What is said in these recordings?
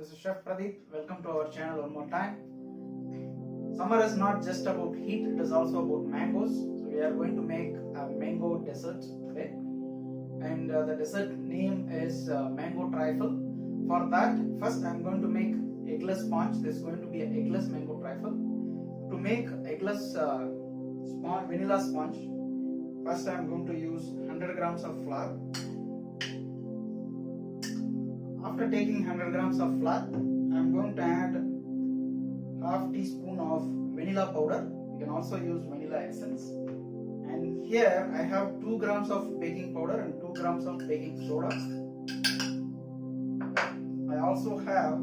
This is Chef Pradeep. Welcome to our channel one more time. Summer is not just about heat, it is also about mangoes. So we are going to make a mango dessert today. And the dessert name is mango trifle. For that, first I am going to make eggless sponge. This is going to be an eggless mango trifle. To make eggless vanilla sponge, first I am going to use 100 grams of flour. After taking 100 grams of flour, I am going to add half teaspoon of vanilla powder. You can also use vanilla essence. And here I have 2 grams of baking powder and 2 grams of baking soda. I also have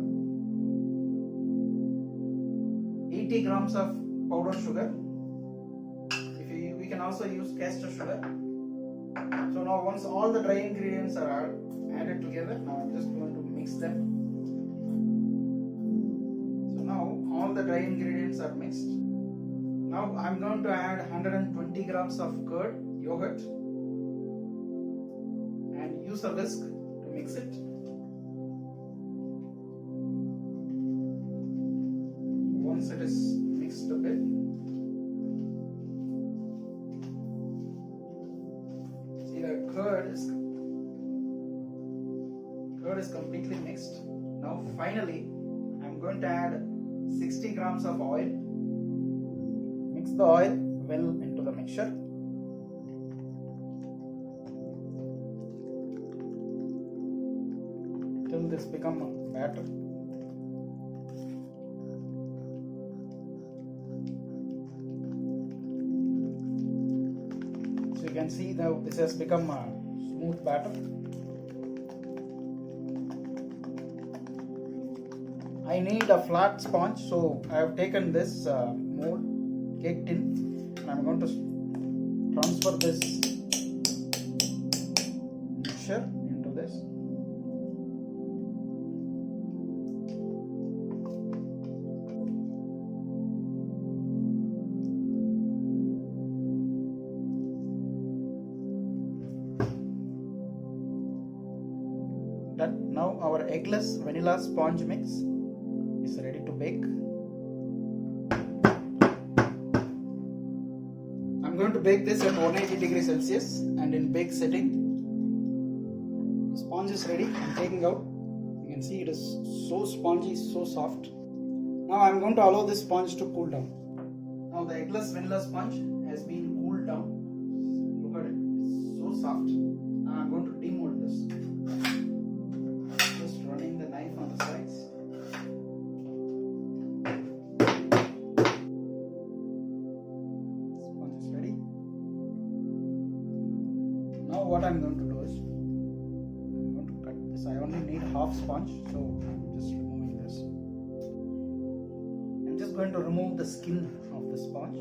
80 grams of powdered sugar. We can also use castor sugar. So now once all the dry ingredients are added together, now I'm just going to mix them. So now all the dry ingredients are mixed. Now I'm going to add 120 grams of curd, yogurt, and use a whisk to mix it. Once it is mixed a bit, see the curd is completely mixed. Now finally I'm going to add 60 grams of oil. Mix the oil well into the mixture. Till this becomes a batter. So you can see that this has become a smooth batter. I need a flat sponge, so I have taken this mold, cake tin, and I'm going to transfer this mixture into this. Done. Now our eggless vanilla sponge mix is ready to bake. I'm going to bake this at 180 degrees Celsius and in bake setting. The sponge is ready. I'm taking out. You can see it is so spongy, so soft. Now I'm going to allow this sponge to cool down. Now the eggless vanilla sponge has been cooled down. Look at it, it's so soft. Now I'm going to demold this. Just running the knife on the sides. What I'm going to do is I'm going to cut this. I only need half sponge, so I'm just removing this. I'm just going to remove the skin of the sponge.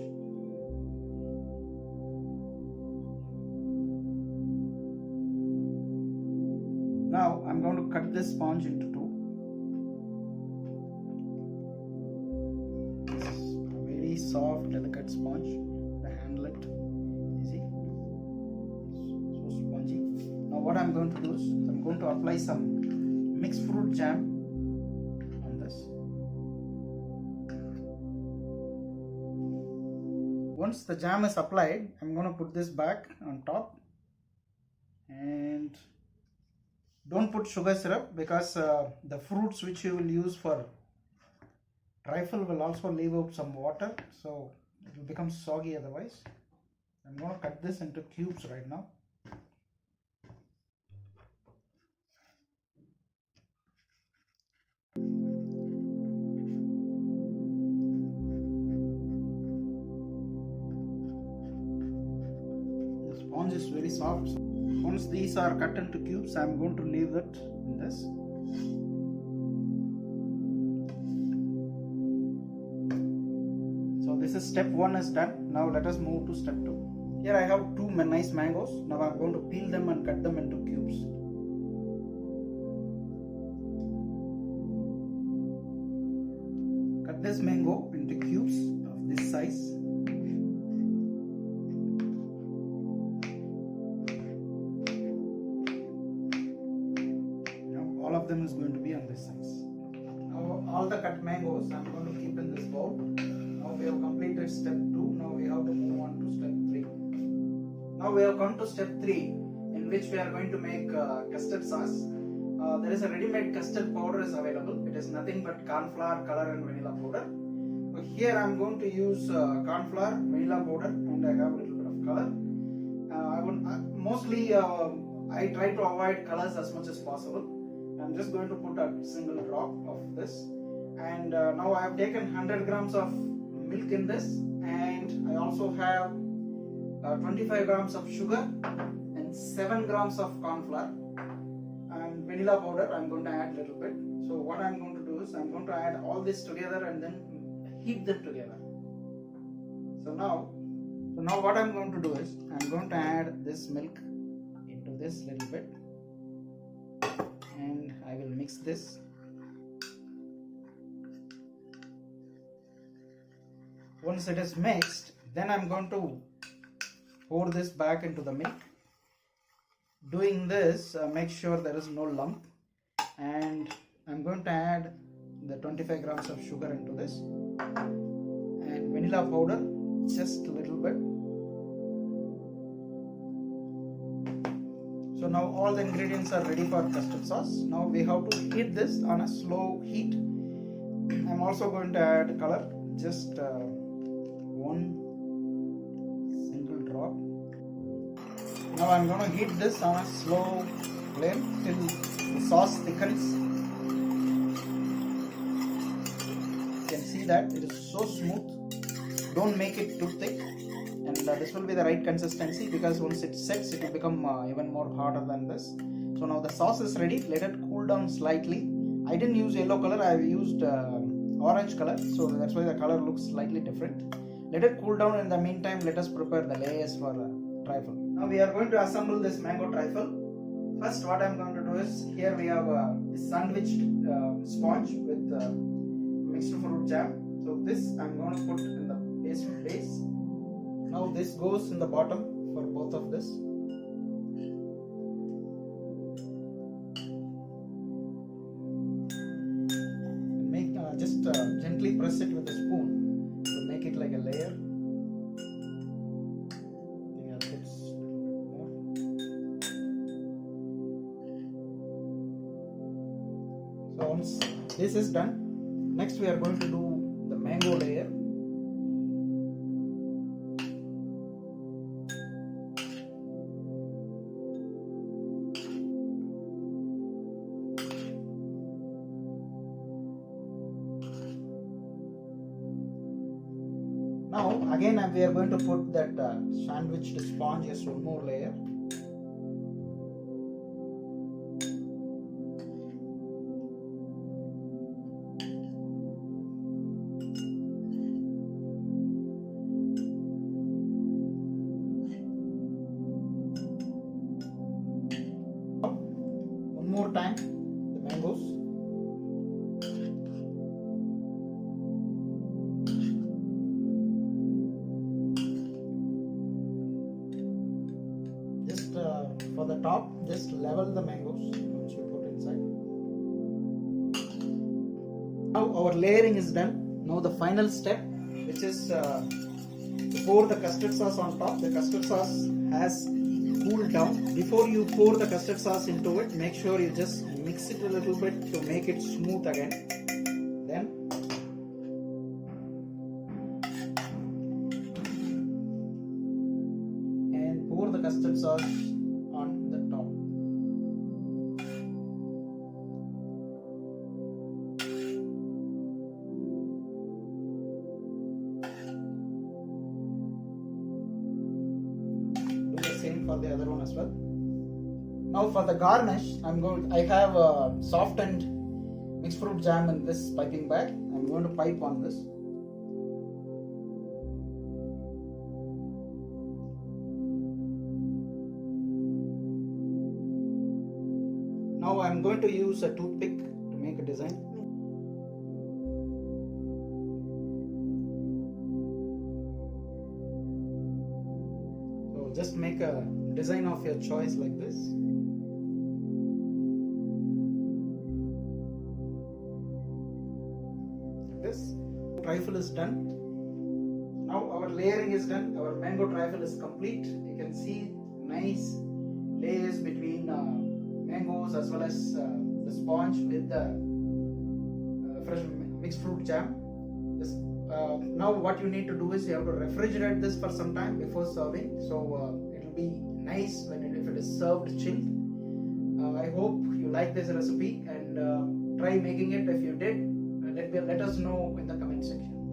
Now I'm going to cut this sponge into two. This is a very soft, delicate sponge. I handle it easy. What I'm going to do is I'm going to apply some mixed fruit jam on this. Once the jam is applied, I'm going to put this back on top, and don't put sugar syrup because the fruits which you will use for trifle will also leave out some water, so it will become soggy otherwise. I'm going to cut this into cubes right now. The sponge is very soft. Once these are cut into cubes, I am going to leave it in this. So this is step 1 is done. Now let us move to step 2. Here I have 2 nice mangoes. Now I am going to peel them and cut them into cubes. Cut this mango into cubes of this size. Now all of them is going to be on this size. all the cut mangoes I'm going to keep in this bowl. Now we have completed step 2. Now we have to move on to step 3. Now we have come to step 3, in which we are going to make custard sauce. There is a ready-made custard powder is available. It is nothing but corn flour, color and vanilla powder. So here I am going to use corn flour, vanilla powder, and I have a little bit of color. I try to avoid colors as much as possible. I am just going to put a single drop of this. And now I have taken 100 grams of milk in this, and I also have 25 grams of sugar and 7 grams of corn flour. And vanilla powder I am going to add a little bit. So what I am going to do is I am going to add all this together and then heat them together. So now what I am going to do is I am going to add this milk into this little bit, and I will mix this. Once it is mixed, then I am going to pour this back into the milk. Doing this, make sure there is no lump, and I'm going to add the 25 grams of sugar into this, and vanilla powder just a little bit. So now all the ingredients are ready for custard sauce. Now we have to heat this on a slow heat. I'm also going to add color, just one single drop. Now I'm going to heat this on a slow flame till the sauce thickens. You can see that it is so smooth. Don't make it too thick, and this will be the right consistency, because once it sets it will become even more harder than this. So now the sauce is ready. Let it cool down slightly. I didn't use yellow color, I have used orange color, so that's why the color looks slightly different. Let it cool down. In the meantime, let us prepare the layers for trifle. Now we are going to assemble this mango trifle. First, what I am going to do is, here we have a sandwiched sponge with mixed fruit jam. So this I am going to put in the base. Now this goes in the bottom for both of this. Just gently press it with a spoon to make it like a layer. So once this is done, next we are going to do the mango layer. Now again we are going to put that sandwiched sponge as one more layer. One more time the mangoes. For the top, just level the mangoes once you put inside. Now our layering is done. Now the final step, which is to pour the custard sauce on top. The custard sauce has cooled down. Before you pour the custard sauce into it, make sure you just mix it a little bit to make it smooth again. Then and pour the custard sauce on the top. Do the same for the other one as well. Now for the garnish, I have a softened mixed fruit jam in this piping bag. I'm going to pipe on this. Now I am going to use a toothpick to make a design. So just make a design of your choice like this. this. Trifle is done. Now our layering is done. Our mango trifle is complete. You can see nice layers between mangoes as well as the sponge with the fresh mixed fruit jam. This, now what you need to do is you have to refrigerate this for some time before serving. So it will be nice if it is served chilled. I hope you like this recipe and try making it. If you did, let us know in the comment section.